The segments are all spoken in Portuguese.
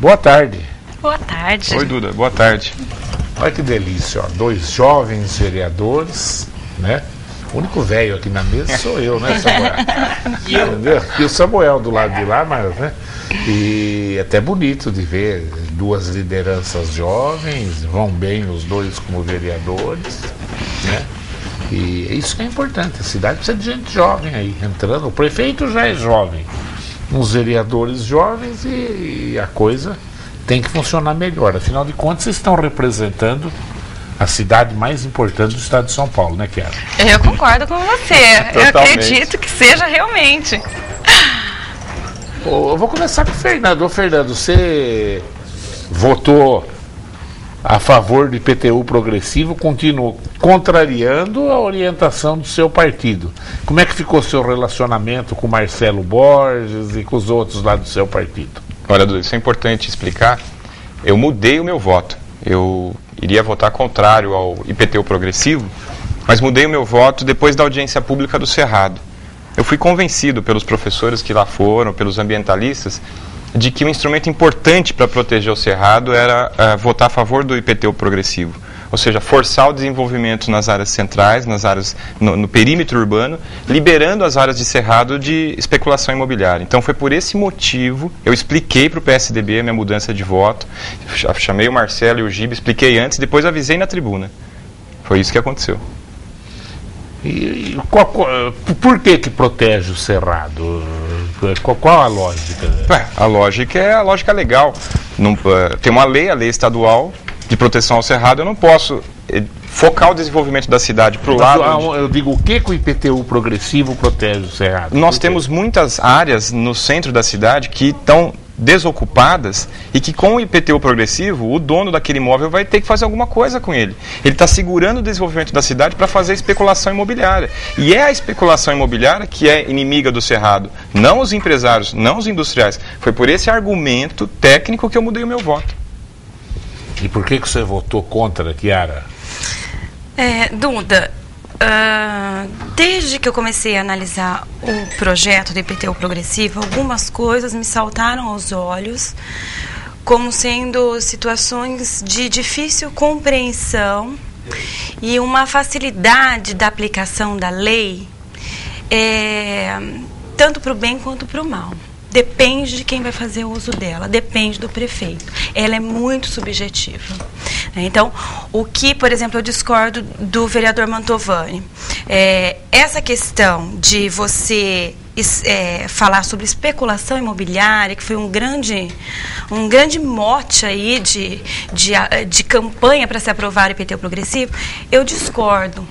Boa tarde. Boa tarde. Oi, Duda, boa tarde. Olha que delícia, ó. 2 jovens vereadores, né? O único velho aqui na mesa sou eu, né, Samuel? Entendeu? E o Samuel do lado de lá, mas, né? E até bonito de ver 2 lideranças jovens, vão bem os 2 como vereadores, né? E isso que é importante, a cidade precisa de gente jovem aí, entrando. O prefeito já é jovem, uns vereadores jovens e a coisa tem que funcionar melhor. Afinal de contas, vocês estão representando a cidade mais importante do estado de São Paulo, né, Kiara? Eu concordo com você. Eu acredito que seja realmente. Eu vou começar com o Fernando. Ô, Fernando, você votou a favor do IPTU progressivo, continuou contrariando a orientação do seu partido. Como é que ficou o seu relacionamento com o Marcelo Borges e com os outros lá do seu partido? Olha, Duda, isso é importante explicar. Eu mudei o meu voto. Eu iria votar contrário ao IPTU progressivo, mas mudei o meu voto depois da audiência pública do Cerrado. Eu fui convencido pelos professores que lá foram, pelos ambientalistas, de que um instrumento importante para proteger o Cerrado era votar a favor do IPTU progressivo. Ou seja, forçar o desenvolvimento nas áreas centrais, nas áreas no perímetro urbano, liberando as áreas de Cerrado de especulação imobiliária. Então foi por esse motivo, eu expliquei para o PSDB a minha mudança de voto, chamei o Marcelo e o Giba, expliquei antes, depois avisei na tribuna. Foi isso que aconteceu. E por que protege o Cerrado? Qual a lógica? A lógica é a lógica legal. Não, tem uma lei, a lei estadual de proteção ao Cerrado. Eu não posso focar o desenvolvimento da cidade para o lado... Eu digo, o que o IPTU progressivo protege o Cerrado? Nós temos muitas áreas no centro da cidade que estão desocupadas e que com o IPTU progressivo, o dono daquele imóvel vai ter que fazer alguma coisa com ele. Ele está segurando o desenvolvimento da cidade para fazer especulação imobiliária. E é a especulação imobiliária que é inimiga do Cerrado, não os empresários, não os industriais. Foi por esse argumento técnico que eu mudei o meu voto. E por que você votou contra, Kiara? Duda, desde que eu comecei a analisar o projeto do IPTU progressivo, algumas coisas me saltaram aos olhos como sendo situações de difícil compreensão e uma facilidade da aplicação da lei, tanto para o bem quanto para o mal. Depende de quem vai fazer o uso dela, depende do prefeito. Ela é muito subjetiva. Então, o que, por exemplo, eu discordo do vereador Mantovani, essa questão de você falar sobre especulação imobiliária, que foi um grande mote aí de campanha para se aprovar o IPTU progressivo, eu discordo.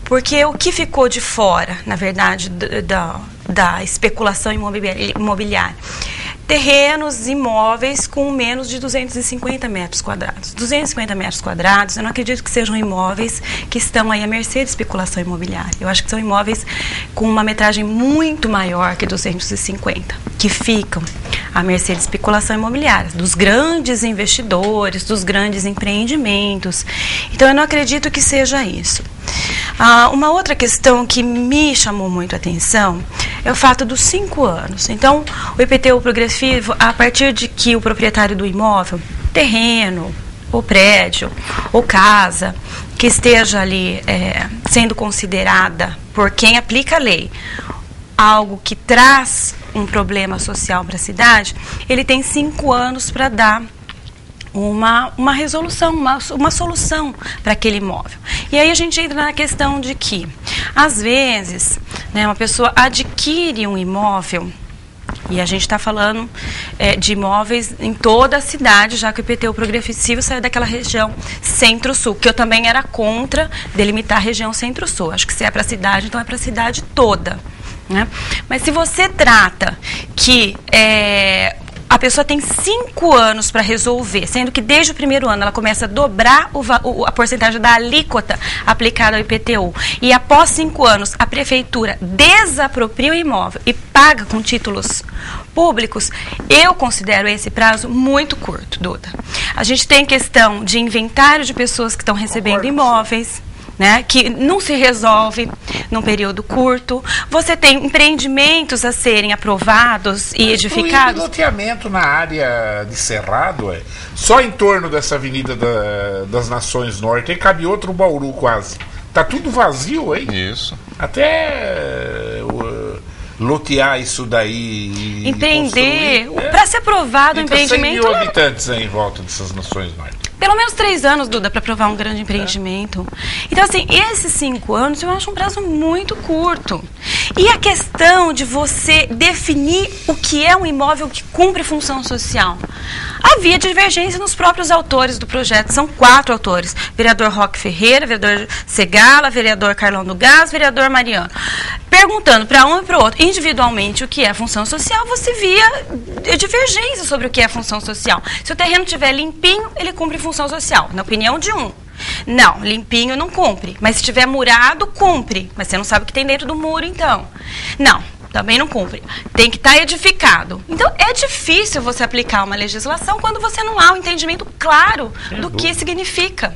Porque o que ficou de fora, na verdade, da especulação imobiliária? Terrenos, imóveis com menos de 250 metros quadrados. 250 metros quadrados, eu não acredito que sejam imóveis que estão aí à mercê de especulação imobiliária. Eu acho que são imóveis com uma metragem muito maior que 250, que ficam à mercê de especulação imobiliária, dos grandes investidores, dos grandes empreendimentos. Então, eu não acredito que seja isso. Uma outra questão que me chamou muito a atenção é o fato dos 5 anos. Então, o IPTU progressivo, a partir de que o proprietário do imóvel, terreno, ou prédio, ou casa, que esteja ali sendo considerada por quem aplica a lei, algo que traz um problema social para a cidade, ele tem 5 anos para dar uma resolução, uma solução para aquele imóvel. E aí a gente entra na questão de que, às vezes, né, uma pessoa adquire um imóvel, e a gente está falando de imóveis em toda a cidade, já que o IPTU progressivo saiu daquela região centro-sul, que eu também era contra delimitar a região centro-sul. Acho que se é para a cidade, então é para a cidade toda, né? Mas se você trata que a pessoa tem 5 anos para resolver, sendo que desde o primeiro ano ela começa a dobrar a porcentagem da alíquota aplicada ao IPTU. E após 5 anos a prefeitura desapropria o imóvel e paga com títulos públicos, eu considero esse prazo muito curto, Duda. A gente tem questão de inventário de pessoas que estão recebendo imóveis, né, que não se resolve num período curto. Você tem empreendimentos a serem aprovados e edificados. O loteamento na área de Cerrado, só em torno dessa Avenida das Nações Norte, aí cabe outro Bauru quase. Tá tudo vazio, hein? Isso. Até lotear isso daí. Empreender. Para ser aprovado o empreendimento. 100 mil habitantes aí em volta dessas Nações Norte. Pelo menos 3 anos, Duda, para aprovar um grande empreendimento. Então, assim, esses 5 anos eu acho um prazo muito curto. E a questão de você definir o que é um imóvel que cumpre função social. Havia divergência nos próprios autores do projeto. São 4 autores. Vereador Roque Ferreira, vereador Segala, vereador Carlão do Gás, vereador Mariano. Perguntando para um e para o outro, individualmente, o que é função social, você via divergência sobre o que é função social. Se o terreno estiver limpinho, ele cumpre função social, na opinião de um. Não, limpinho não cumpre. Mas se estiver murado, cumpre. Mas você não sabe o que tem dentro do muro, então. Não, também não cumpre. Tem que estar edificado. Então, é difícil você aplicar uma legislação quando você não há um entendimento claro do que significa.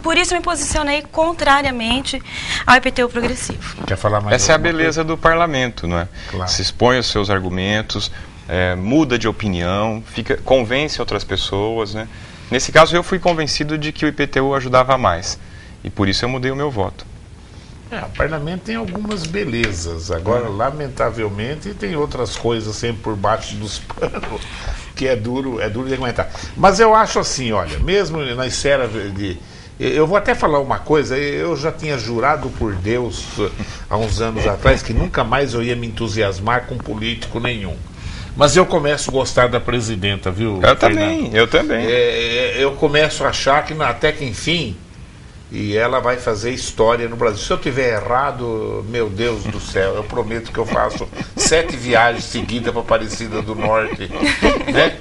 Por isso eu me posicionei contrariamente ao IPTU progressivo. Quer falar mais? Essa é a beleza do parlamento, não é? Claro. Se expõe os seus argumentos, muda de opinião, convence outras pessoas, né? Nesse caso, eu fui convencido de que o IPTU ajudava mais. E por isso eu mudei o meu voto. O parlamento tem algumas belezas. Agora, lamentavelmente, tem outras coisas sempre por baixo dos panos que é duro de aguentar. Mas eu acho assim, olha, mesmo na esfera de... Eu vou até falar uma coisa, eu já tinha jurado por Deus há uns anos atrás que nunca mais eu ia me entusiasmar com político nenhum. Mas eu começo a gostar da presidenta, viu, Fernando? Eu também. Eu começo a achar que até que enfim, e ela vai fazer história no Brasil. Se eu tiver errado, meu Deus do céu, eu prometo que eu faço 7 viagens seguidas para Aparecida do Norte, né?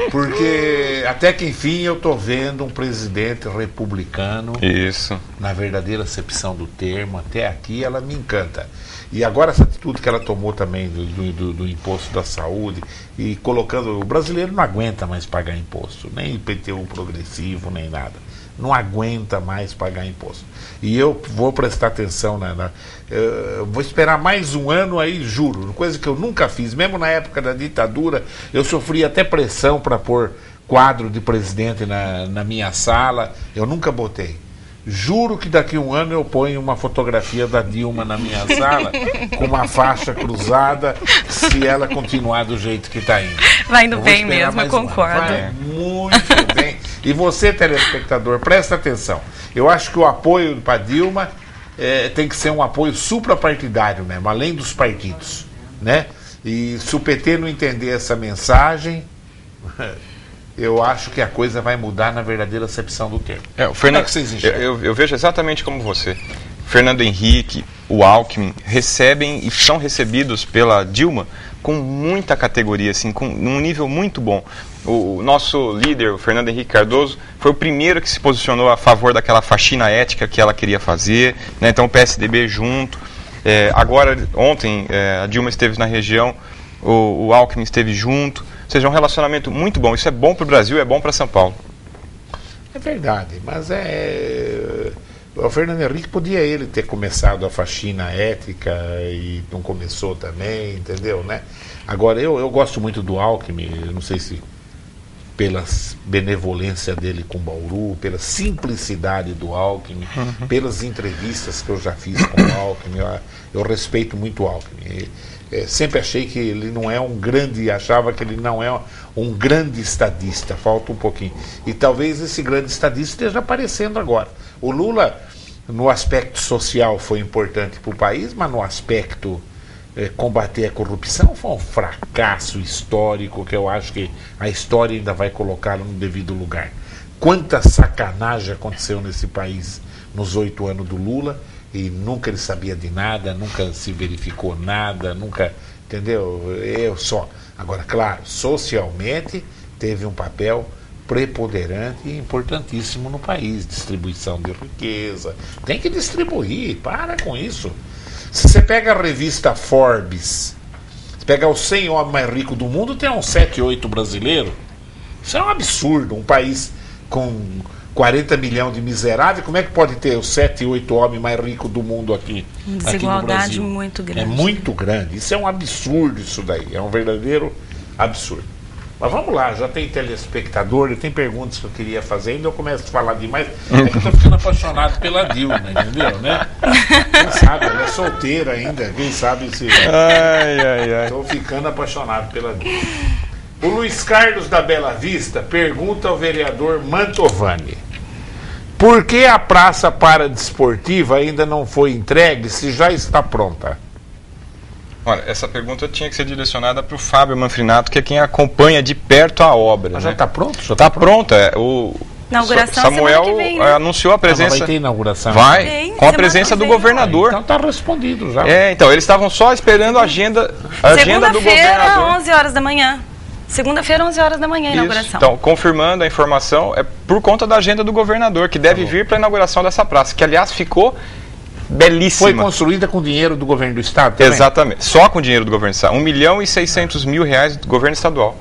Porque até que enfim eu estou vendo um presidente republicano. Isso. Na verdadeira acepção do termo, até aqui ela me encanta. E agora essa atitude que ela tomou também do imposto da saúde e colocando... O brasileiro não aguenta mais pagar imposto, nem IPTU progressivo, nem nada. Não aguenta mais pagar imposto. E eu vou prestar atenção, vou esperar mais um ano aí, juro, coisa que eu nunca fiz. Mesmo na época da ditadura, eu sofri até pressão para pôr quadro de presidente na minha sala. Eu nunca botei. Juro que daqui a um ano eu ponho uma fotografia da Dilma na minha sala, com uma faixa cruzada, se ela continuar do jeito que está indo. Vai indo bem mesmo, eu concordo. Vai muito bem. E você, telespectador, presta atenção. Eu acho que o apoio para Dilma tem que ser um apoio suprapartidário mesmo, além dos partidos, né? E se o PT não entender essa mensagem... eu acho que a coisa vai mudar na verdadeira acepção do termo. Fernando, que vocês enxergam? Eu vejo exatamente como você. Fernando Henrique, o Alckmin, recebem e são recebidos pela Dilma com muita categoria, assim, com um nível muito bom. O nosso líder, o Fernando Henrique Cardoso, foi o primeiro que se posicionou a favor daquela faxina ética que ela queria fazer, né? Então o PSDB junto. Agora, ontem, a Dilma esteve na região, o Alckmin esteve junto. Ou seja, um relacionamento muito bom. Isso é bom para o Brasil, é bom para São Paulo. É verdade, mas o Fernando Henrique podia ele ter começado a faxina ética e não começou também, entendeu, né? Agora, eu gosto muito do Alckmin, eu não sei se pela benevolência dele com Bauru, pela simplicidade do Alckmin, pelas entrevistas que eu já fiz com o Alckmin, eu respeito muito o Alckmin. Sempre achei que ele não é um grande, achava que ele não é um grande estadista, falta um pouquinho. E talvez esse grande estadista esteja aparecendo agora. O Lula, no aspecto social, foi importante para o país, mas no aspecto combater a corrupção foi um fracasso histórico que eu acho que a história ainda vai colocá-lo no devido lugar. Quanta sacanagem aconteceu nesse país nos 8 anos do Lula, e nunca ele sabia de nada, nunca se verificou nada, nunca, entendeu? Agora, claro, socialmente teve um papel preponderante e importantíssimo no país, distribuição de riqueza, tem que distribuir, para com isso. Se você pega a revista Forbes, se pega os 100 homens mais ricos do mundo, tem uns 7, 8 brasileiros. Isso é um absurdo, um país com 40 milhões de miseráveis, como é que pode ter os 7, 8 homens mais ricos do mundo aqui? Desigualdade aqui no Brasil? muito grande. É muito grande. Isso é um absurdo, isso daí. É um verdadeiro absurdo. Mas vamos lá, já tem telespectador, tem perguntas que eu queria fazer, ainda eu começo a falar demais. É que eu tô ficando apaixonado pela Dilma, entendeu, né? Quem sabe, ela é solteira ainda, quem sabe se... Estou ficando apaixonado pela Dilma. O Luiz Carlos da Bela Vista pergunta ao vereador Mantovani: por que a praça paradesportiva ainda não foi entregue se já está pronta? Olha, essa pergunta tinha que ser direcionada para o Fábio Manfrinato, que é quem acompanha de perto a obra. Mas já está pronto? Já está pronta. O inauguração Samuel semana que vem, né? anunciou a presença. Vai ter inauguração? Vai, Tem, com a presença do governador. Então está respondido já. Então, eles estavam só esperando a agenda do governador. Segunda-feira, 11 horas da manhã. Segunda-feira, 11 horas da manhã, a inauguração. Então, confirmando a informação, é por conta da agenda do governador, que deve vir para a inauguração dessa praça, que, aliás, ficou belíssima. Foi construída com dinheiro do governo do estado também? Exatamente, só com dinheiro do governo do estado. R$1.600.000 do governo estadual.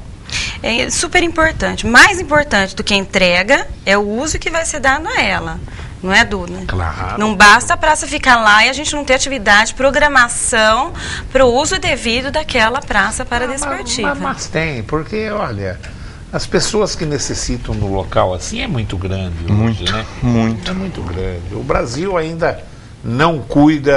É super importante. Mais importante do que a entrega é o uso que vai ser dado a ela. Não é, Duda? Claro. Não basta a praça ficar lá e a gente não ter atividade, programação para o uso devido daquela praça paradesportiva. Mas tem, porque, olha, as pessoas que necessitam no local assim é muito grande hoje, né? Muito. É muito grande. O Brasil ainda não cuida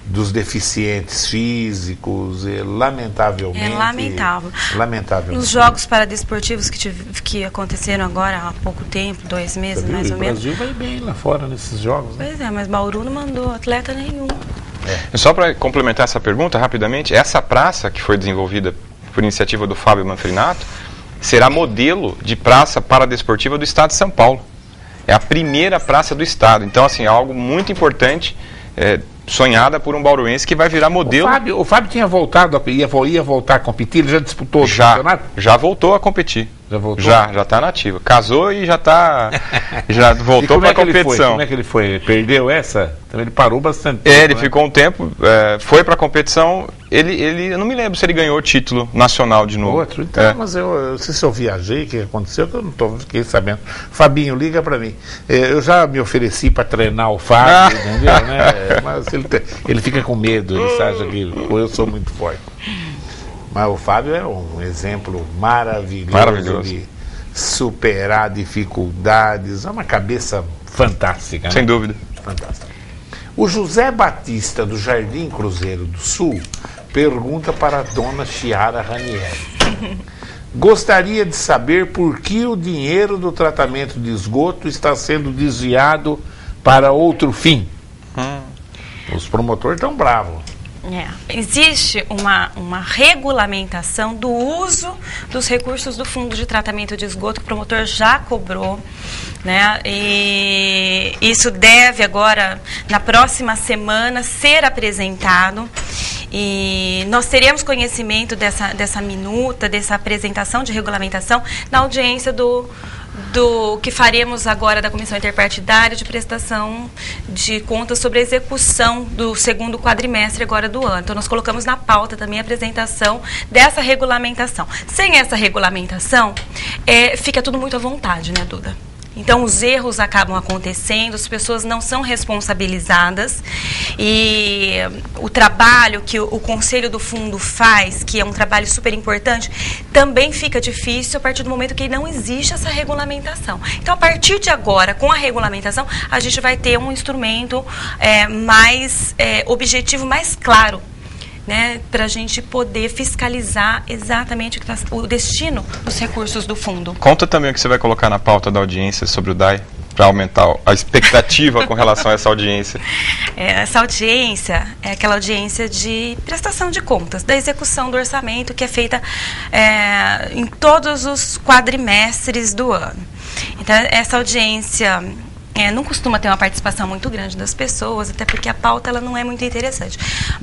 dos deficientes físicos, lamentavelmente. É lamentável. Lamentavelmente. Nos jogos paradesportivos que aconteceram agora há pouco tempo, 2 meses mais ou menos. O Brasil vai bem lá fora nesses jogos, né? Pois é, mas Bauru não mandou atleta nenhum. Só para complementar essa pergunta rapidamente, essa praça que foi desenvolvida por iniciativa do Fábio Manfrinato será modelo de praça paradesportiva do estado de São Paulo. É a primeira praça do estado. Então, assim, é algo muito importante, sonhada por um bauruense que vai virar modelo. O Fábio tinha voltado, ia voltar a competir, ele já disputou o campeonato? Já voltou a competir. Já voltou? Já está nativa. Casou e já voltou para a competição. Como é que ele foi? Perdeu essa? Então ele parou bastante tempo. Ele ficou um tempo, foi para a competição. Eu não me lembro se ele ganhou o título nacional de novo. Outro? Então, mas eu não sei se eu viajei, o que aconteceu, que eu não fiquei sabendo. Fabinho, liga para mim. Eu já me ofereci para treinar o Fábio, entendeu? Né? Mas ele fica com medo, ele acha que eu sou muito forte. Mas o Fábio é um exemplo maravilhoso de superar dificuldades. É uma cabeça fantástica. Sem né? dúvida. Fantástica. O José Batista, do Jardim Cruzeiro do Sul, pergunta para a dona Chiara Ranieri. Gostaria de saber por que o dinheiro do tratamento de esgoto está sendo desviado para outro fim. Os promotores estão bravos. Existe uma regulamentação do uso dos recursos do Fundo de Tratamento de Esgoto que o promotor já cobrou, né? E isso deve agora, na próxima semana, ser apresentado. E nós teremos conhecimento dessa minuta, dessa apresentação de regulamentação na audiência do que faremos agora da Comissão Interpartidária de Prestação de Contas sobre a execução do segundo quadrimestre agora do ano. Então, nós colocamos na pauta também a apresentação dessa regulamentação. Sem essa regulamentação, fica tudo muito à vontade, né, Duda? Então, os erros acabam acontecendo, as pessoas não são responsabilizadas e o trabalho que o Conselho do Fundo faz, que é um trabalho super importante, também fica difícil a partir do momento que não existe essa regulamentação. Então, a partir de agora, com a regulamentação, a gente vai ter um instrumento mais objetivo, mais claro, né, para a gente poder fiscalizar exatamente o destino dos recursos do fundo. Conta também o que você vai colocar na pauta da audiência sobre o DAI, para aumentar a expectativa com relação a essa audiência. Essa audiência é aquela audiência de prestação de contas, da execução do orçamento que é feita em todos os quadrimestres do ano. Então, essa audiência não costuma ter uma participação muito grande das pessoas, até porque a pauta ela não é muito interessante.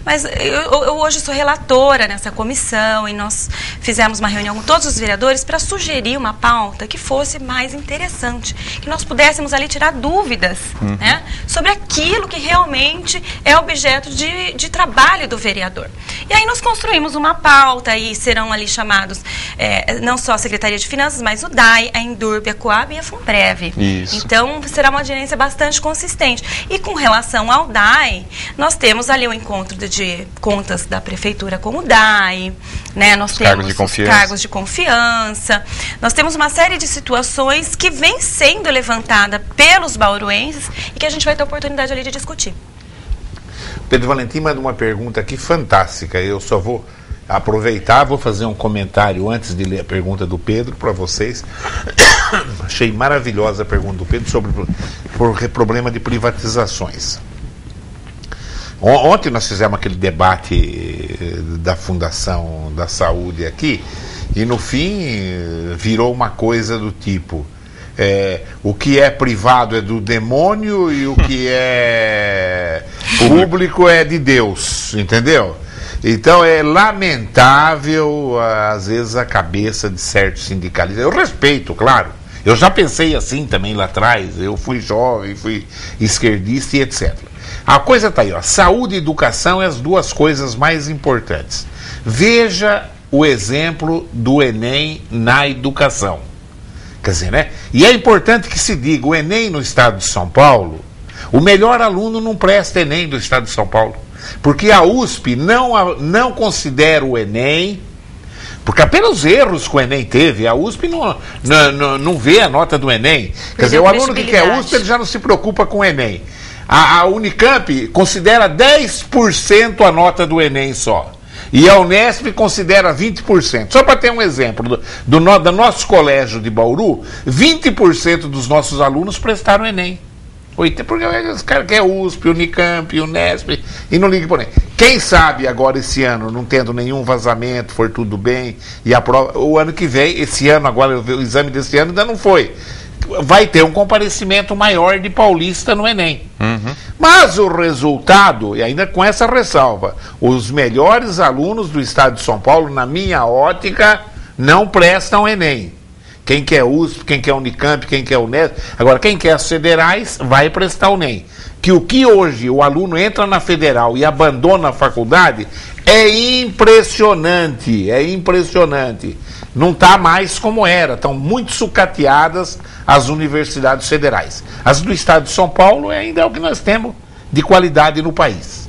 Mas eu hoje sou relatora nessa comissão e nós fizemos uma reunião com todos os vereadores para sugerir uma pauta que fosse mais interessante, que nós pudéssemos ali tirar dúvidas, né, sobre aquilo que realmente é objeto de trabalho do vereador. E aí nós construímos uma pauta e serão ali chamados não só a Secretaria de Finanças, mas o DAI, a Endurb, a Coab e a Funprev. Isso. Então será uma audiência bastante consistente. E com relação ao DAI, nós temos ali o encontro de contas da Prefeitura com o DAI, né? Nós temos os cargos de confiança, nós temos uma série de situações que vem sendo levantada pelos bauruenses e que a gente vai ter a oportunidade ali de discutir. Pedro Valentim manda uma pergunta aqui fantástica. Eu só vou aproveitar, vou fazer um comentário antes de ler a pergunta do Pedro para vocês. Achei maravilhosa a pergunta do Pedro sobre o problema de privatizações. Ontem nós fizemos aquele debate da Fundação da Saúde aqui e no fim virou uma coisa do tipo: o que é privado é do demônio e o que é público é de Deus, entendeu? Então é lamentável, às vezes, a cabeça de certos sindicalistas. Eu respeito, claro. Eu já pensei assim também lá atrás. Eu fui jovem, fui esquerdista e etc. A coisa está aí, ó. Saúde e educação é as duas coisas mais importantes. Veja o exemplo do Enem na educação. Quer dizer, né? E é importante que se diga, o Enem no estado de São Paulo, o melhor aluno não presta Enem do estado de São Paulo. Porque a USP não considera o Enem, porque apenas erros que o Enem teve, a USP não vê a nota do Enem. Quer dizer, o aluno que quer USP, ele já não se preocupa com o Enem. A Unicamp considera 10% a nota do Enem só. E a Unesp considera 20%. Só para ter um exemplo, do nosso colégio de Bauru, 20% dos nossos alunos prestaram Enem. Porque os caras querem USP, Unicamp, Unesp e não ligam por Enem. Quem sabe agora esse ano, não tendo nenhum vazamento, for tudo bem, e a prova, o ano que vem, esse ano agora, o exame desse ano ainda não foi. Vai ter um comparecimento maior de paulista no Enem. Mas o resultado, e ainda com essa ressalva, os melhores alunos do estado de São Paulo, na minha ótica, não prestam Enem. Quem quer USP, quem quer Unicamp, quem quer Unesp. Agora, quem quer as federais, vai prestar o Enem. Que o que hoje o aluno entra na federal e abandona a faculdade é impressionante, é impressionante. Não está mais como era, estão muito sucateadas as universidades federais. As do estado de São Paulo ainda é o que nós temos de qualidade no país.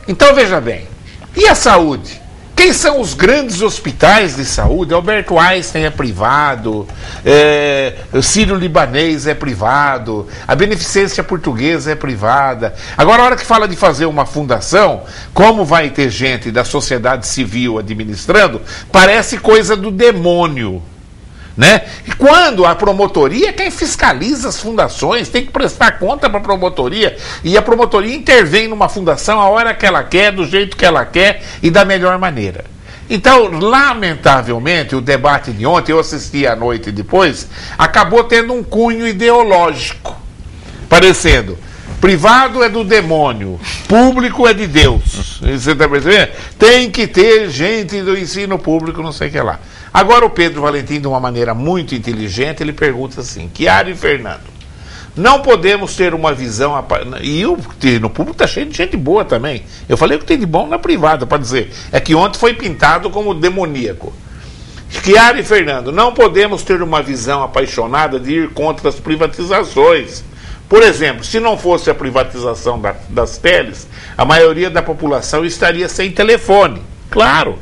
Então, veja bem, e a saúde? Quem são os grandes hospitais de saúde? Alberto Einstein é privado, o Sírio-Libanês é privado, a Beneficência Portuguesa é privada. Agora, a hora que fala de fazer uma fundação, como vai ter gente da sociedade civil administrando, parece coisa do demônio. Né? E quando a promotoria, quem fiscaliza as fundações, tem que prestar conta para a promotoria, e a promotoria intervém numa fundação a hora que ela quer, do jeito que ela quer e da melhor maneira. Então, lamentavelmente, o debate de ontem, eu assisti à noite depois, acabou tendo um cunho ideológico, parecendo: privado é do demônio, público é de Deus. Você está percebendo? Tem que ter gente do ensino público, não sei o que lá. Agora o Pedro Valentim, de uma maneira muito inteligente, ele pergunta assim: Chiara e Fernando, não podemos ter uma visão... E no público está cheio de gente boa também. Eu falei o que tem de bom na privada, para dizer. É que ontem foi pintado como demoníaco. Chiara e Fernando, não podemos ter uma visão apaixonada de ir contra as privatizações. Por exemplo, se não fosse a privatização das teles, a maioria da população estaria sem telefone. Claro.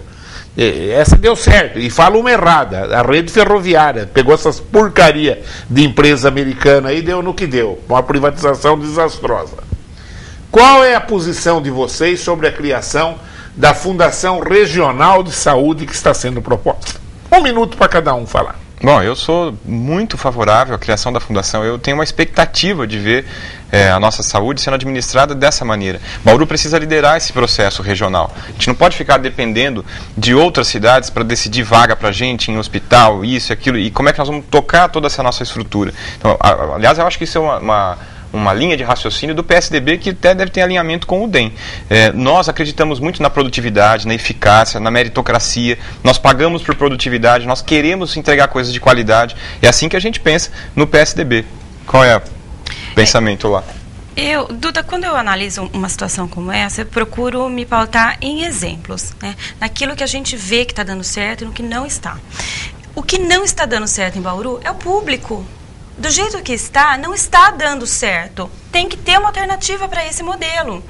Essa deu certo, e fala uma errada, a rede ferroviária pegou essas porcaria de empresa americana e deu no que deu, uma privatização desastrosa. Qual é a posição de vocês sobre a criação da Fundação Regional de Saúde que está sendo proposta? 1 minuto para cada um falar. Bom, eu sou muito favorável à criação da fundação. Eu tenho uma expectativa de ver a nossa saúde sendo administrada dessa maneira. Bauru precisa liderar esse processo regional. A gente não pode ficar dependendo de outras cidades para decidir vaga para a gente em hospital, isso e aquilo, e como é que nós vamos tocar toda essa nossa estrutura. Então, aliás, eu acho que isso é uma linha de raciocínio do PSDB que até deve ter alinhamento com o DEM. Nós acreditamos muito na produtividade, na eficácia, na meritocracia, nós pagamos por produtividade, nós queremos entregar coisas de qualidade, é assim que a gente pensa no PSDB. Qual é o pensamento lá? Duda, quando eu analiso uma situação como essa, eu procuro me pautar em exemplos, né? Naquilo que a gente vê que está dando certo e no que não está. O que não está dando certo em Bauru é o público. Do jeito que está, não está dando certo. Tem que ter uma alternativa para esse modelo.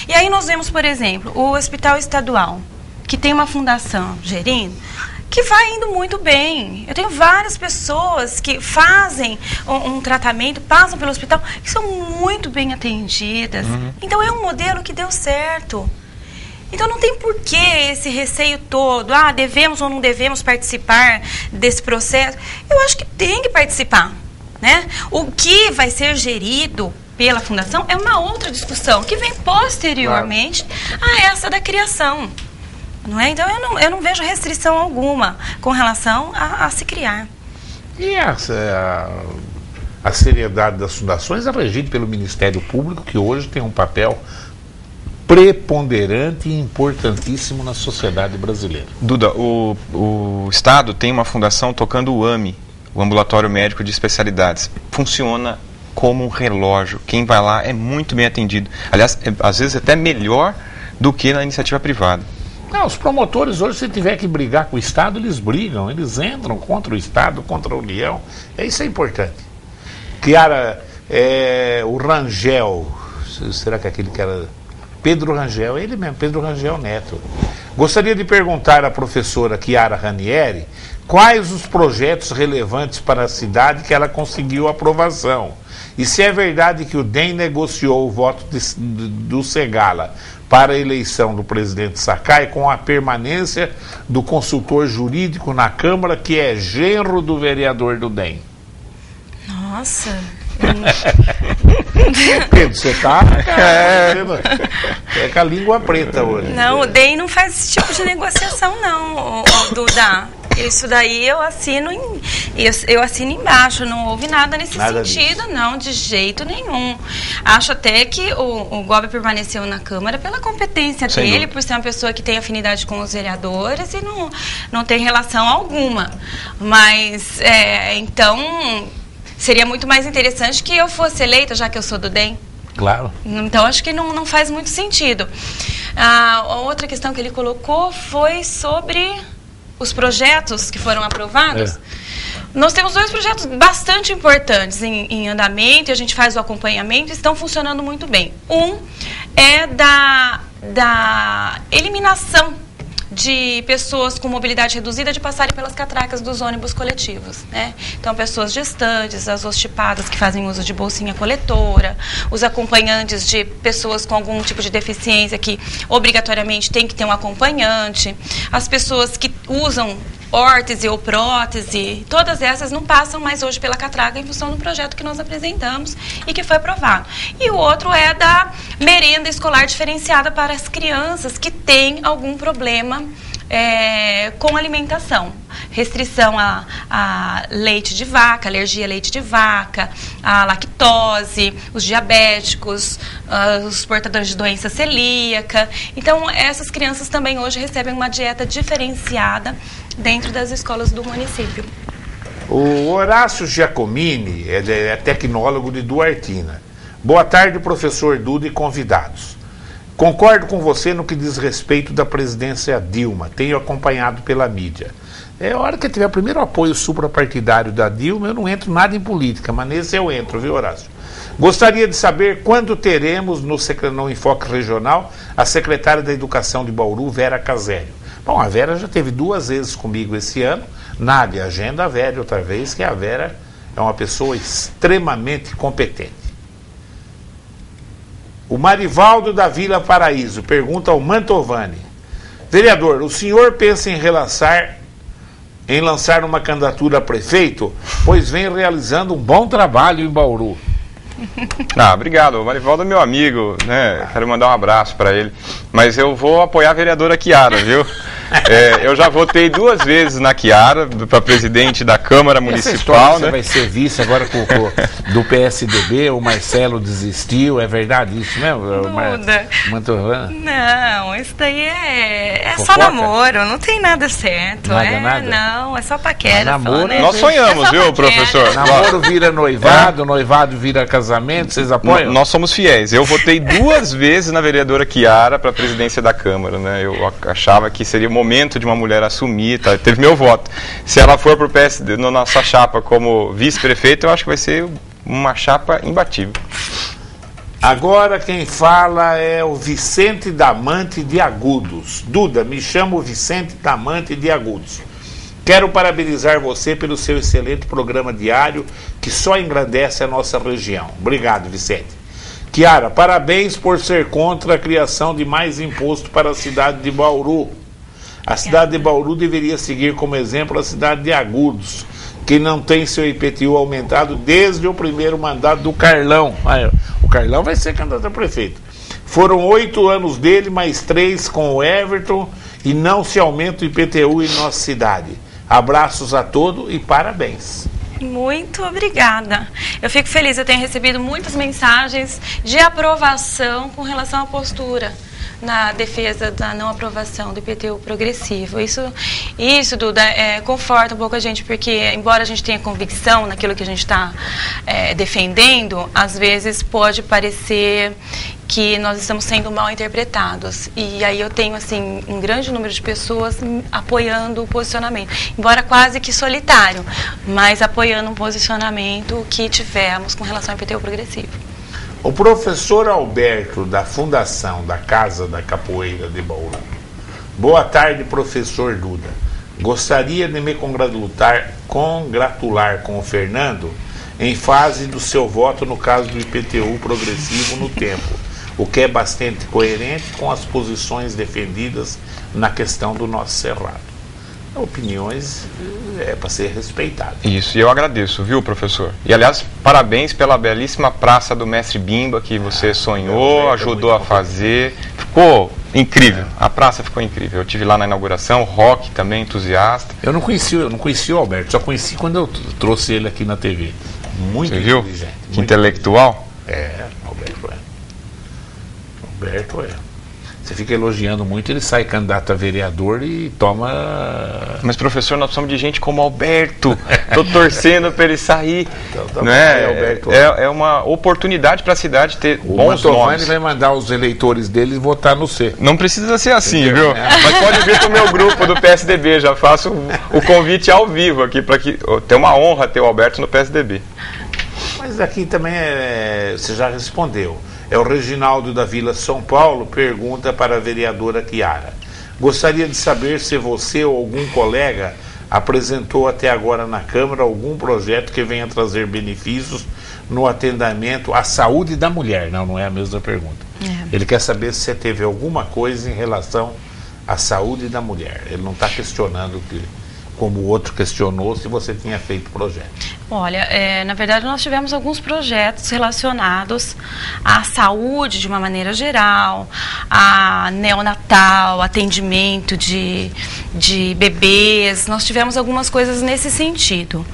E aí nós vemos, por exemplo, o Hospital Estadual, que tem uma fundação gerindo, que vai indo muito bem. Eu tenho várias pessoas que fazem um tratamento, passam pelo hospital, que são muito bem atendidas. Então é um modelo que deu certo. Então não tem por que esse receio todo, devemos ou não devemos participar desse processo. Eu acho que tem que participar, né? O que vai ser gerido pela fundação é uma outra discussão, que vem posteriormente a essa da criação. Não é? Então eu não vejo restrição alguma com relação a se criar. E a seriedade das fundações é regida pelo Ministério Público, que hoje tem um papel preponderante e importantíssimo na sociedade brasileira. Duda, o Estado tem uma fundação tocando o AME, o Ambulatório Médico de Especialidades. Funciona como um relógio. Quem vai lá é muito bem atendido. Aliás, às vezes até melhor do que na iniciativa privada. Não, os promotores hoje, se tiver que brigar com o Estado, eles brigam, eles entram contra o Estado, contra a União. Isso é importante. Kiara, o Rangel, será que aquele que era... Pedro Rangel, ele mesmo, Pedro Rangel Neto. Gostaria de perguntar à professora Kiara Ranieri quais os projetos relevantes para a cidade que ela conseguiu aprovação. E se é verdade que o DEM negociou o voto do Segala para a eleição do presidente Sakai com a permanência do consultor jurídico na Câmara, que é genro do vereador do DEM. Nossa... Pedro, você tá com a língua preta hoje. Não, o DEM não faz esse tipo de negociação, não, Duda. Isso daí eu assino embaixo, não houve nada nesse sentido, disso. Não, de jeito nenhum. Acho até que o Gobi permaneceu na Câmara pela competência dele, por ser uma pessoa que tem afinidade com os vereadores e não tem relação alguma. Mas, então, seria muito mais interessante que eu fosse eleita, já que eu sou do DEM. Claro. Então, acho que não faz muito sentido. A outra questão que ele colocou foi sobre os projetos que foram aprovados. Nós temos 2 projetos bastante importantes em andamento, e a gente faz o acompanhamento, e estão funcionando muito bem. Um é da eliminação de pessoas com mobilidade reduzida de passarem pelas catracas dos ônibus coletivos, né? Então, pessoas gestantes, as hostipadas que fazem uso de bolsinha coletora, os acompanhantes de pessoas com algum tipo de deficiência que obrigatoriamente tem que ter um acompanhante, as pessoas que usam órtese ou prótese, todas essas não passam mais hoje pela catraca em função do projeto que nós apresentamos e que foi aprovado. E o outro é da merenda escolar diferenciada para as crianças que têm algum problema com alimentação. Restrição a leite de vaca, alergia a leite de vaca, a lactose, os diabéticos, os portadores de doença celíaca. Então, essas crianças também hoje recebem uma dieta diferenciada dentro das escolas do município. O Horácio Giacomini é tecnólogo de Duartina. Boa tarde, professor Duda e convidados. Concordo com você no que diz respeito da presidência Dilma. Tenho acompanhado pela mídia. A hora que tiver primeiro apoio suprapartidário da Dilma, eu não entro nada em política, mas nesse eu entro, viu, Horácio? Gostaria de saber quando teremos no Enfoque Regional a secretária da Educação de Bauru, Vera Casério. Bom, a Vera já teve 2 vezes comigo esse ano, nada, agenda a Vera outra vez, que a Vera é uma pessoa extremamente competente. O Marivaldo da Vila Paraíso pergunta ao Mantovani: vereador, o senhor pensa em lançar uma candidatura a prefeito, pois vem realizando um bom trabalho em Bauru? Obrigado. O Marivaldo é meu amigo, né? Quero mandar um abraço para ele. Mas eu vou apoiar a vereadora Chiara, viu? Eu já votei 2 vezes na Chiara, para presidente da Câmara Municipal. Né? Você vai ser vice agora do PSDB, o Marcelo desistiu, é verdade isso mesmo? Não, isso daí é só namoro, não tem nada certo. Nada? Não, é só paquera. Namoro, né? Nós sonhamos, viu, professor? Namoro vira noivado, noivado vira casamento, vocês apoiam? Nós somos fiéis. Eu votei 2 vezes na vereadora Chiara para a presidência da Câmara, né? Eu achava que seria o momento de uma mulher assumir, tá? Teve meu voto. Se ela for para o PSD, na nossa chapa como vice-prefeito, eu acho que vai ser uma chapa imbatível. Agora quem fala é o Vicente Damante de Agudos. Duda, me chamo Vicente Damante de Agudos. Quero parabenizar você pelo seu excelente programa diário que só engrandece a nossa região. Obrigado, Vicente. Chiara, parabéns por ser contra a criação de mais imposto para a cidade de Bauru. A cidade de Bauru deveria seguir como exemplo a cidade de Agudos, que não tem seu IPTU aumentado desde o primeiro mandato do Carlão. O Carlão vai ser candidato a prefeito. Foram 8 anos dele, mais 3 com o Everton, e não se aumenta o IPTU em nossa cidade. Abraços a todos e parabéns. Muito obrigada. Eu fico feliz, eu tenho recebido muitas mensagens de aprovação com relação à postura na defesa da não aprovação do IPTU progressivo. Isso Duda, conforta um pouco a gente, porque embora a gente tenha convicção naquilo que a gente está defendendo, às vezes pode parecer que nós estamos sendo mal interpretados. E aí eu tenho, assim, um grande número de pessoas apoiando o posicionamento, embora quase que solitário, mas apoiando um posicionamento que tivemos com relação ao IPTU progressivo. O professor Alberto, da Fundação da Casa da Capoeira de Bauru. Boa tarde, professor Duda. Gostaria de me congratular com o Fernando em fase do seu voto no caso do IPTU progressivo no tempo, o que é bastante coerente com as posições defendidas na questão do nosso Cerrado. Opiniões para ser respeitadas. Isso, e eu agradeço, viu, professor? E, aliás, parabéns pela belíssima praça do Mestre Bimba que você sonhou, ajudou a fazer. Ficou incrível, a praça ficou incrível. Eu estive lá na inauguração, o Rock também, entusiasta. Eu não conheci o Alberto, só conheci quando eu trouxe ele aqui na TV. Muito inteligente. Que intelectual? Alberto é. Você fica elogiando muito, ele sai candidato a vereador e toma... Mas, professor, nós precisamos de gente como Alberto. Estou torcendo para ele sair. Então, não é? É uma oportunidade para a cidade ter bons nomes. Ele vai mandar os eleitores dele votar no C. Não precisa ser assim, viu? Mas pode vir para o meu grupo do PSDB. Já faço o convite ao vivo aqui, para que tem uma honra ter o Alberto no PSDB. Mas aqui também você já respondeu. O Reginaldo da Vila São Paulo pergunta para a vereadora Chiara. Gostaria de saber se você ou algum colega apresentou até agora na Câmara algum projeto que venha trazer benefícios no atendimento à saúde da mulher. Não é a mesma pergunta. Ele quer saber se você teve alguma coisa em relação à saúde da mulher. Ele não está questionando como o outro questionou, se você tinha feito projeto. Olha, na verdade nós tivemos alguns projetos relacionados à saúde de uma maneira geral, a neonatal, atendimento de bebês, nós tivemos algumas coisas nesse sentido.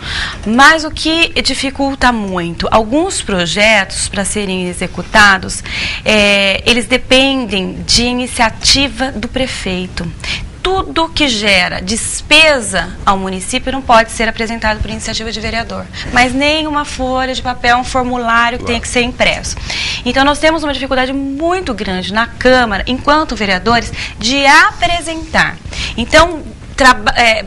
Mas o que dificulta muito, alguns projetos para serem executados, eles dependem de iniciativa do prefeito. Tudo que gera despesa ao município não pode ser apresentado por iniciativa de vereador, mas nem uma folha de papel, um formulário que tem que ser impresso. Então nós temos uma dificuldade muito grande na Câmara, enquanto vereadores, de apresentar. Então,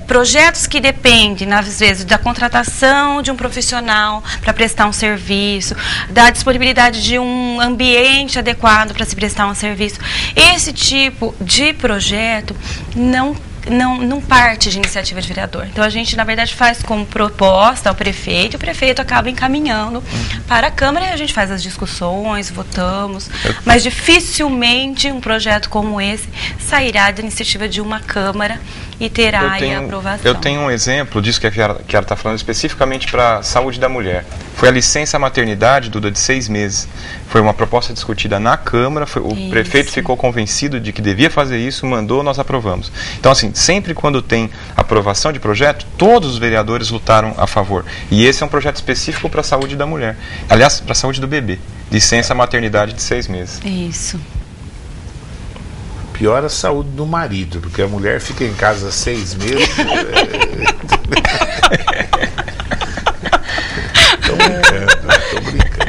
projetos que dependem, às vezes, da contratação de um profissional para prestar um serviço, da disponibilidade de um ambiente adequado para se prestar um serviço. Esse tipo de projeto não parte de iniciativa de vereador. Então a gente, na verdade, faz como proposta ao prefeito, e o prefeito acaba encaminhando para a Câmara e a gente faz as discussões, votamos, mas dificilmente um projeto como esse sairá da iniciativa de uma Câmara e terá a aprovação. Eu tenho um exemplo disso que a Chiara está falando especificamente para a saúde da mulher. foi a licença maternidade, Duda, de 6 meses. Foi uma proposta discutida na Câmara, o prefeito ficou convencido de que devia fazer isso, mandou, nós aprovamos. Então, assim, sempre quando tem aprovação de projeto, todos os vereadores lutaram a favor. E esse é um projeto específico para a saúde da mulher. Aliás, para a saúde do bebê. Licença maternidade de 6 meses. Isso. Pior a saúde do marido, porque a mulher fica em casa 6 meses. Tô brincando.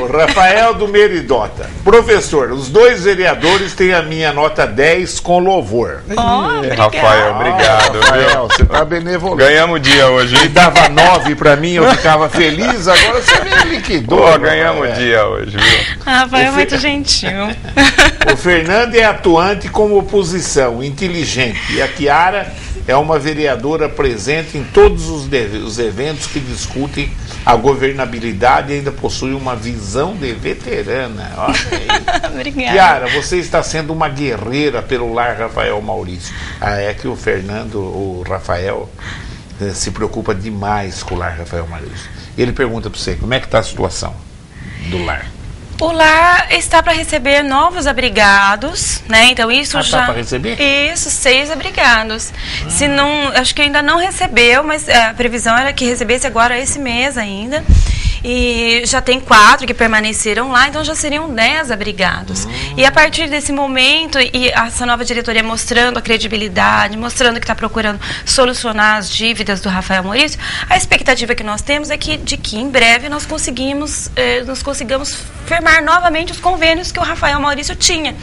O Rafael do Meridota. Professor, os 2 vereadores têm a minha nota 10 com louvor. Rafael, obrigado. Rafael, você tá benevolente. Ganhamos o dia hoje. Ele dava 9 pra mim, eu ficava feliz, agora você me liquidou. Ganhamos o dia hoje, viu? Rafael é muito gentil. O Fernando é atuante como oposição, inteligente. E a Chiara é uma vereadora presente em todos os eventos que discutem a governabilidade e ainda possui uma visão de veterana. Olha aí. Obrigada. Chiara, você está sendo uma guerreira pelo lar Rafael Maurício. É que o Fernando, o Rafael, se preocupa demais com o lar Rafael Maurício. Ele pergunta para você, como é que está a situação do lar? O lar está para receber novos abrigados, né? Então isso já... Tá para receber? Isso, 6 abrigados. Se não, acho que ainda não recebeu, mas a previsão era que recebesse agora esse mês ainda. E já tem 4 que permaneceram lá, então já seriam 10 abrigados. E a partir desse momento, e essa nova diretoria mostrando a credibilidade, mostrando que está procurando solucionar as dívidas do Rafael Maurício, a expectativa que nós temos é de que em breve nós consigamos firmar novamente os convênios que o Rafael Maurício tinha.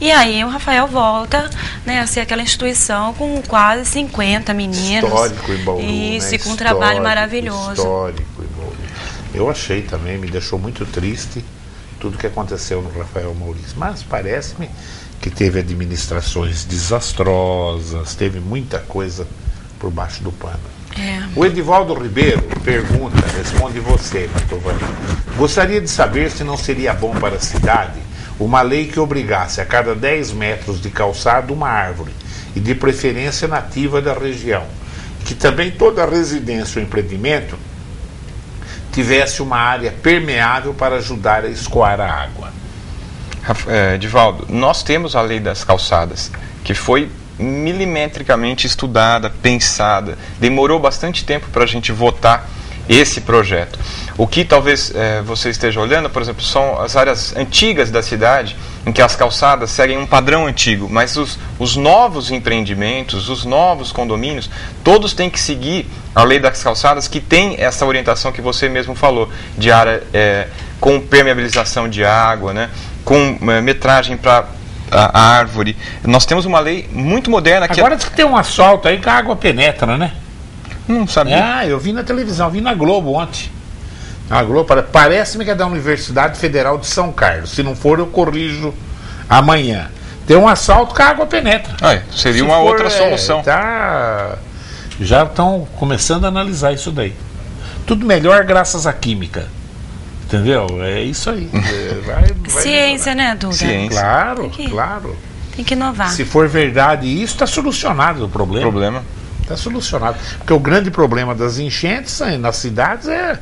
E aí o Rafael volta, né, a ser aquela instituição com quase 50 meninos. Histórico em Bauru, isso, né? E com um trabalho maravilhoso. Histórico em Bauru. Eu achei também, me deixou muito triste tudo que aconteceu no Rafael Maurício. Mas parece-me que teve administrações desastrosas, teve muita coisa por baixo do pano. O Edivaldo Ribeiro pergunta, responde você, Mantovani. Gostaria de saber se não seria bom para a cidade uma lei que obrigasse a cada 10 metros de calçado uma árvore, e de preferência nativa da região, que também toda residência ou empreendimento tivesse uma área permeável para ajudar a escoar a água. Edivaldo, nós temos a lei das calçadas, que foi milimetricamente estudada, pensada, demorou bastante tempo para a gente votar esse projeto. O que talvez você esteja olhando, por exemplo, são as áreas antigas da cidade, em que as calçadas seguem um padrão antigo, mas os novos empreendimentos, os novos condomínios, todos têm que seguir a lei das calçadas, que tem essa orientação que você mesmo falou, de área com permeabilização de água, né, com metragem para a árvore. Nós temos uma lei muito moderna. Agora diz que tem um asfalto aí que a água penetra, né? Não sabia. Eu vi na televisão, vi na Globo ontem. A Globo, parece-me que é da Universidade Federal de São Carlos. Se não for, eu corrijo amanhã. Tem um asfalto que a água penetra. Seria uma outra solução. Já estão começando a analisar isso daí. Tudo melhor graças à química. Entendeu? É isso aí. Vai ciência, melhorar. Né, Duda? Ciência. Claro. Tem que inovar. Se for verdade isso, está solucionado o problema. Está solucionado. Porque o grande problema das enchentes nas cidades é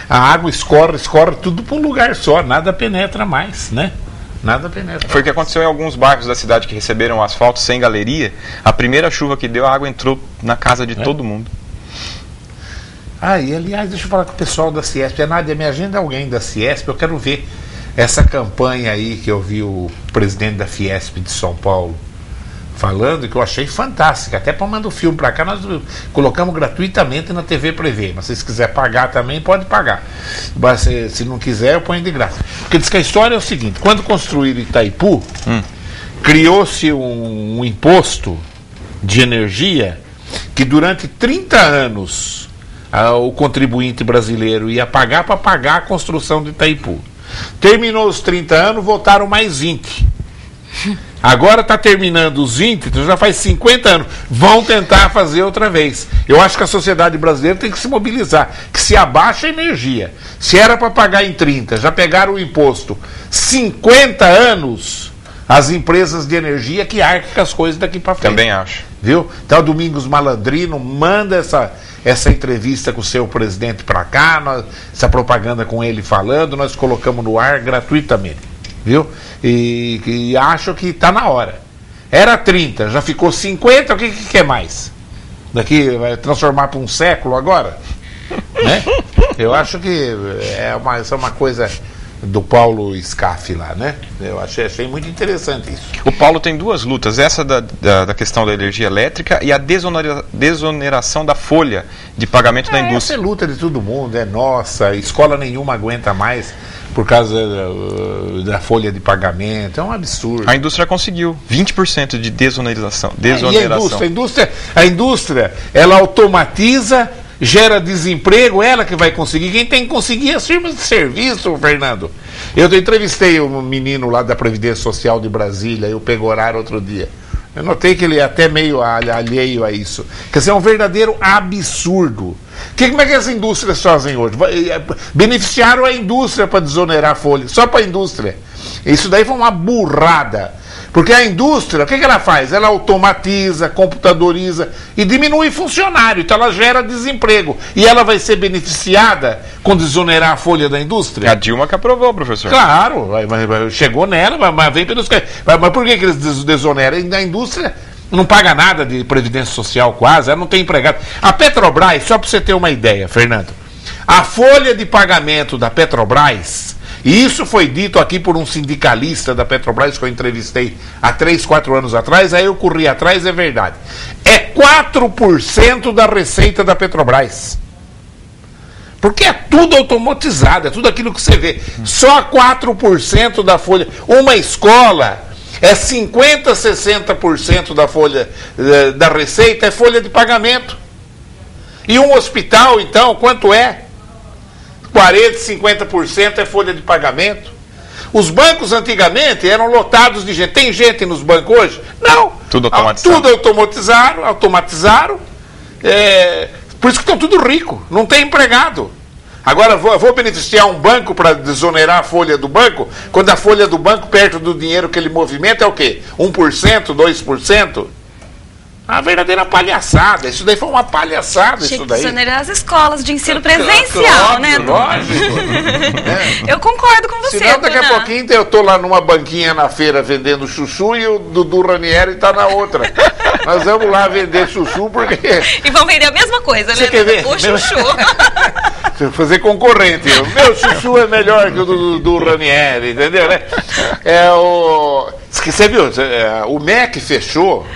a água escorre tudo para um lugar só, nada penetra mais, né? Nada penetra. Foi o que aconteceu em alguns bairros da cidade que receberam asfalto sem galeria. A primeira chuva que deu, a água entrou na casa de todo mundo. E aliás, deixa eu falar com o pessoal da Ciesp. Nádia, me agenda alguém da Ciesp, eu quero ver essa campanha aí que eu vi o presidente da Fiesp de São Paulo falando, que eu achei fantástica. Até para mandar o filme para cá, nós colocamos gratuitamente na TV Prevê. Mas se quiser pagar também, pode pagar. Mas se não quiser, eu ponho de graça. Porque diz que a história é o seguinte: quando construíram Itaipu, criou-se um imposto de energia que durante 30 anos o contribuinte brasileiro ia pagar para pagar a construção de Itaipu. Terminou os 30 anos, voltaram mais 20. Agora está terminando os 20, então já faz 50 anos. Vão tentar fazer outra vez. Eu acho que a sociedade brasileira tem que se mobilizar, que se abaixa a energia. Se era para pagar em 30, já pegaram o imposto 50 anos, as empresas de energia que arcam com as coisas daqui para frente. Também acho. Viu? Então o Domingos Malandrino manda essa entrevista com o seu presidente para cá, essa propaganda com ele falando, nós colocamos no ar gratuitamente, viu? E acho que está na hora. Era 30, já ficou 50, o que quer mais? Daqui vai transformar para um século agora? Né? Eu acho que essa é uma coisa do Paulo Scaff lá, né? Eu achei muito interessante isso. O Paulo tem duas lutas, essa da questão da energia elétrica e a desoneração da folha de pagamento da indústria. Essa é luta de todo mundo, é nossa, escola nenhuma aguenta mais por causa da folha de pagamento, é um absurdo. A indústria conseguiu 20% de desoneração. E a indústria, ela automatiza, gera desemprego, ela que vai conseguir. Quem tem que conseguir é as firmas de serviço, Fernando. Eu entrevistei um menino lá da Previdência Social de Brasília, eu peguei horário outro dia. Eu notei que ele é até meio alheio a isso. Quer dizer, é um verdadeiro absurdo. Como é que as indústrias fazem hoje? Beneficiaram a indústria para desonerar a folha, só para a indústria. Isso daí foi uma burrada. Porque a indústria, o que ela faz? Ela automatiza, computadoriza e diminui funcionário, então ela gera desemprego. E ela vai ser beneficiada com desonerar a folha da indústria? A Dilma que aprovou, professor. Claro, chegou nela, mas vem pelos... Mas por que eles desoneram? A indústria não paga nada de previdência social quase, ela não tem empregado. A Petrobras, só para você ter uma ideia, Fernando, a folha de pagamento da Petrobras... E isso foi dito aqui por um sindicalista da Petrobras que eu entrevistei há 3, 4 anos atrás, aí eu corri atrás, é verdade. É 4% da receita da Petrobras. Porque é tudo automatizado, é tudo aquilo que você vê. Só 4% da folha. Uma escola é 50%, 60% da folha da receita é folha de pagamento. E um hospital, então, quanto é? 40%, 50% é folha de pagamento. Os bancos antigamente eram lotados de gente. Tem gente nos bancos hoje? Não. Tudo automatizado. Tudo automatizaram. Por isso que estão tudo rico. Não tem empregado. Agora, vou beneficiar um banco para desonerar a folha do banco, quando a folha do banco, perto do dinheiro que ele movimenta, é o quê? 1%, 2%? Uma verdadeira palhaçada. Isso daí foi uma palhaçada. Tinha isso que daí. desonerar as escolas de ensino presencial, né? Lógico. Eu concordo com você. Senão daqui a pouquinho eu estou lá numa banquinha na feira vendendo chuchu e o Dudu Ranieri está na outra. Nós vamos lá vender chuchu porque... E vão vender a mesma coisa, Você né? quer ver? O chuchu. Fazer concorrente. O meu chuchu é melhor que o do Dudu Ranieri, entendeu, né? Você viu? O MEC fechou...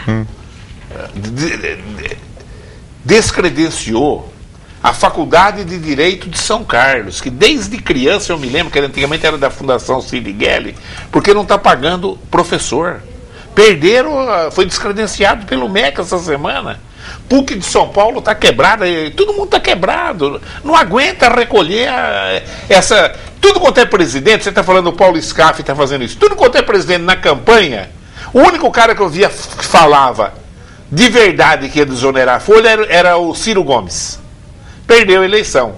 descredenciou a Faculdade de Direito de São Carlos, que desde criança eu me lembro que antigamente era da Fundação Cid Guelli, porque não está pagando professor. Perderam, foi descredenciado pelo MEC essa semana. PUC de São Paulo está quebrada, todo mundo está quebrado, não aguenta recolher essa... Tudo quanto é presidente, você está falando, o Paulo Scaff está fazendo isso, tudo quanto é presidente na campanha, o único cara que eu via que falava de verdade que ia desonerar a folha era o Ciro Gomes. Perdeu a eleição.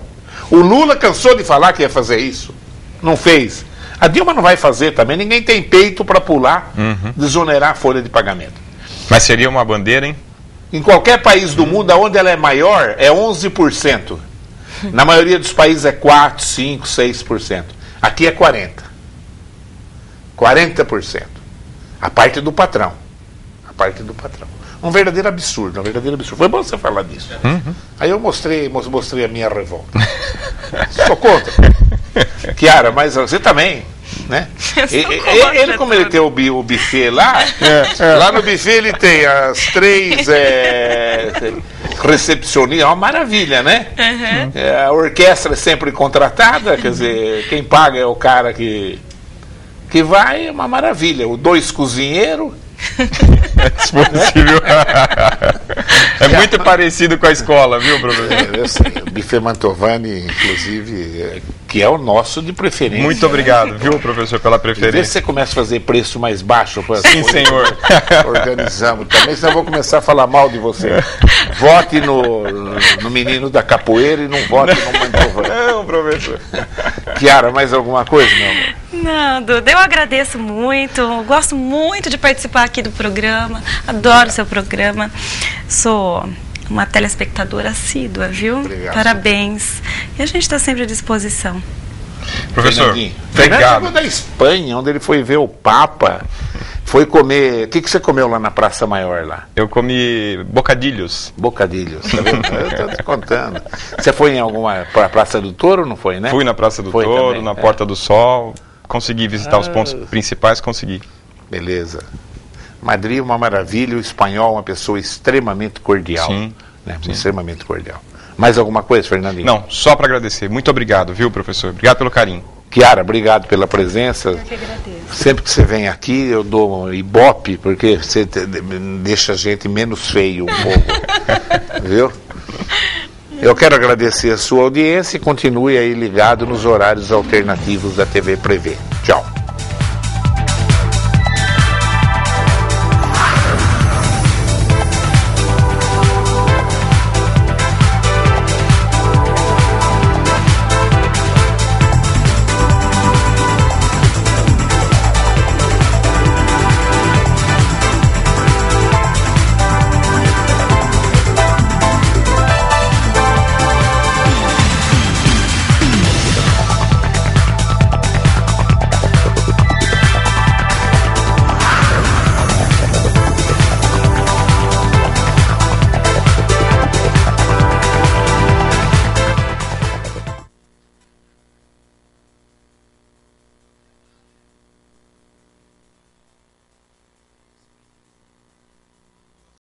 O Lula cansou de falar que ia fazer isso. Não fez. A Dilma não vai fazer também. Ninguém tem peito para pular, desonerar a folha de pagamento. Mas seria uma bandeira, hein? Em qualquer país do mundo, onde ela é maior, é 11%. Na maioria dos países é 4%, 5%, 6%. Aqui é 40%. 40%. A parte do patrão. A parte do patrão. Um verdadeiro absurdo, Foi bom você falar disso. Aí eu mostrei a minha revolta. Sou contra. Chiara, mas você também, né? Ele, como ele tem o buffet lá, lá no buffet ele tem as 3 recepcionistas, é uma maravilha, né? A orquestra é sempre contratada, quer dizer, quem paga é o cara que vai, é uma maravilha. O 2 cozinheiros. É disponível. É muito parecido com a escola, viu, professor? Eu sei, o buffet Mantovani, inclusive, que é o nosso de preferência. Muito obrigado, viu, professor, pela preferência. Vê se você começa a fazer preço mais baixo. Sim, senhor. Organizamos também, senão eu vou começar a falar mal de você. Vote no menino da capoeira e não vote no Mantovani. Não, professor. Chiara, mais alguma coisa, meu amor? Não, Duda, eu agradeço muito, gosto muito de participar aqui do programa, adoro o seu programa, sou uma telespectadora assídua, viu? Obrigado. Parabéns. E a gente está sempre à disposição. Professor, Fernando obrigado. chegou da Espanha, onde ele foi ver o Papa, foi comer... O que você comeu lá na Praça Maior lá? Eu comi bocadilhos. Bocadilhos, tá vendo? Eu tô te contando. Você foi em alguma Praça do Touro, não foi, né? Fui na Praça do Foi Touro, também, na Porta do Sol, consegui visitar os pontos principais, consegui. Beleza. Madrid é uma maravilha, o espanhol é uma pessoa extremamente cordial. Sim, Né? sim. Extremamente cordial. Mais alguma coisa, Fernandinho? Não, só para agradecer. Muito obrigado, viu, professor? Obrigado pelo carinho. Kiara, obrigado pela presença. Eu que agradeço. Sempre que você vem aqui, eu dou um ibope, porque você deixa a gente menos feio um pouco. Viu? Eu quero agradecer a sua audiência e continue aí ligado nos horários alternativos da TV Prevê. Tchau.